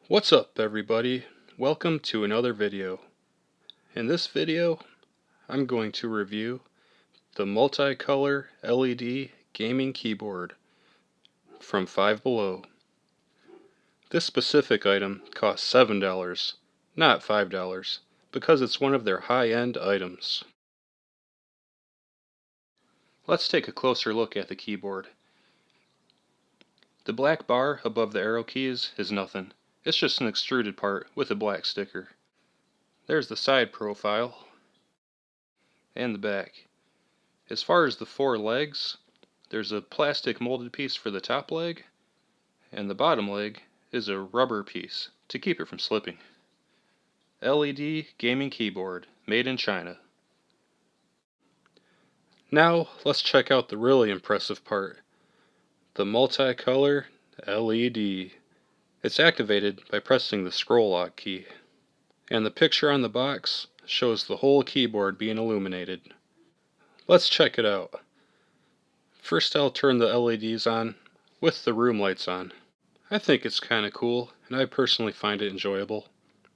What's up everybody? Welcome to another video. In this video, I'm going to review the MultiColor LED gaming keyboard from Five Below. This specific item costs $7, not $5, because it's one of their high-end items. Let's take a closer look at the keyboard. The black bar above the arrow keys is nothing. It's just an extruded part with a black sticker. There's the side profile and the back. As far as the four legs, there's a plastic molded piece for the top leg, and the bottom leg is a rubber piece to keep it from slipping. LED gaming keyboard, made in China. Now let's check out the really impressive part, the MultiColor LED. It's activated by pressing the scroll lock key, and the picture on the box shows the whole keyboard being illuminated. Let's check it out. First I'll turn the LEDs on with the room lights on. I think it's kinda cool, and I personally find it enjoyable.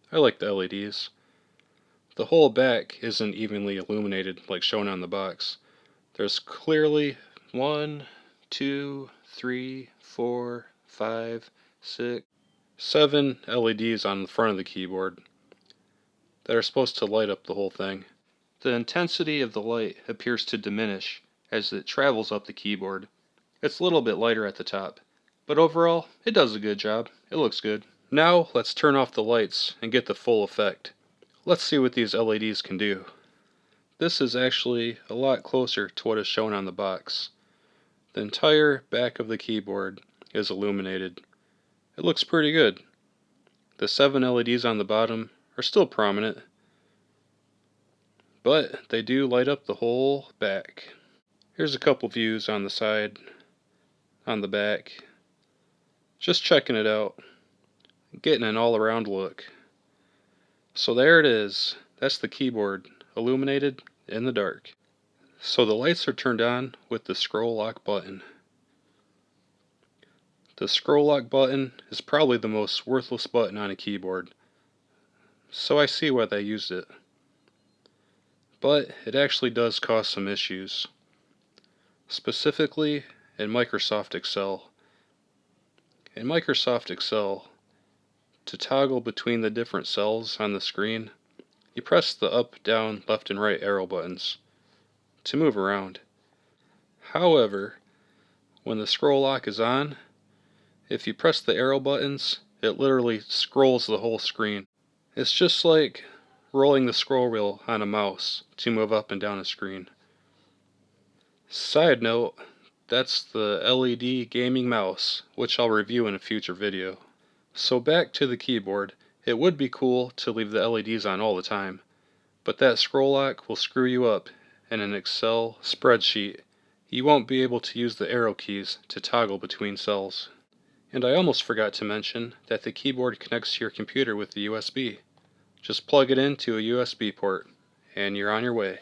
I like the LEDs. The whole back isn't evenly illuminated like shown on the box. There's clearly 1, 2, 3, 4, 5, 6, 7 LEDs on the front of the keyboard that are supposed to light up the whole thing. The intensity of the light appears to diminish as it travels up the keyboard. It's a little bit lighter at the top, but overall it does a good job. It looks good. Now let's turn off the lights and get the full effect. Let's see what these LEDs can do. This is actually a lot closer to what is shown on the box. The entire back of the keyboard is illuminated. It looks pretty good. The 7 LEDs on the bottom are still prominent, but they do light up the whole back. Here's a couple views on the side, on the back. Just checking it out, getting an all-around look. So there it is. That's the keyboard, illuminated in the dark. So the lights are turned on with the scroll lock button. The scroll lock button is probably the most worthless button on a keyboard, so I see why they used it. But it actually does cause some issues. Specifically in Microsoft Excel. In Microsoft Excel, to toggle between the different cells on the screen, you press the up, down, left, and right arrow buttons to move around. However, when the scroll lock is on, if you press the arrow buttons, it literally scrolls the whole screen. It's just like rolling the scroll wheel on a mouse to move up and down a screen. Side note, that's the LED gaming mouse, which I'll review in a future video. So back to the keyboard, it would be cool to leave the LEDs on all the time, but that scroll lock will screw you up in an Excel spreadsheet. You won't be able to use the arrow keys to toggle between cells. And I almost forgot to mention that the keyboard connects to your computer with the USB. Just plug it into a USB port, and you're on your way.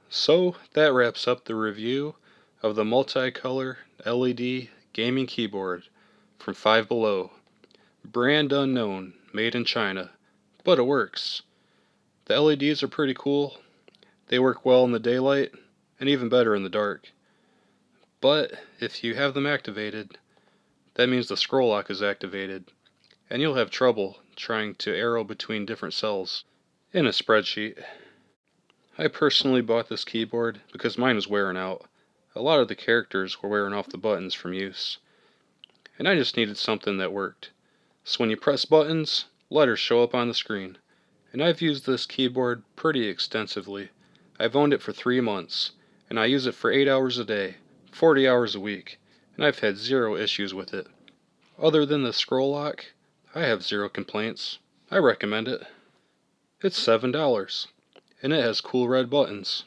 So that wraps up the review of the MultiColor LED gaming keyboard from Five Below. Brand unknown, made in China, but it works. The LEDs are pretty cool. They work well in the daylight, and even better in the dark. But if you have them activated, that means the scroll lock is activated, and you'll have trouble trying to arrow between different cells in a spreadsheet. I personally bought this keyboard because mine was wearing out. A lot of the characters were wearing off the buttons from use, and I just needed something that worked. So when you press buttons, letters show up on the screen. And I've used this keyboard pretty extensively. I've owned it for 3 months, and I use it for 8 hours a day, 40 hours a week, and I've had zero issues with it. Other than the scroll lock, I have zero complaints. I recommend it. It's $7, and it has cool red buttons,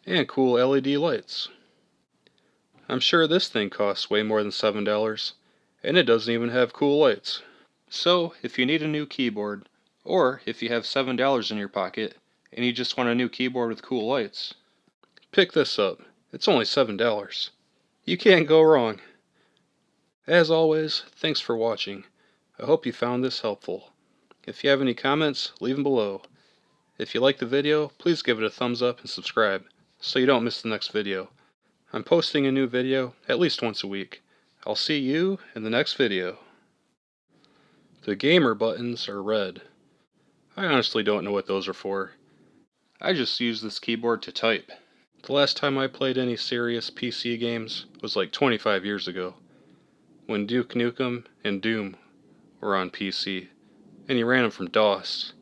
and cool LED lights. I'm sure this thing costs way more than $7, and it doesn't even have cool lights. So, if you need a new keyboard, or if you have $7 in your pocket, and you just want a new keyboard with cool lights, pick this up. It's only $7. You can't go wrong. As always, thanks for watching. I hope you found this helpful. If you have any comments, leave them below. If you like the video, please give it a thumbs up and subscribe, so you don't miss the next video. I'm posting a new video at least once a week. I'll see you in the next video. The gamer buttons are red. I honestly don't know what those are for. I just use this keyboard to type. The last time I played any serious PC games was like 25 years ago, when Duke Nukem and Doom were on PC, and you ran them from DOS.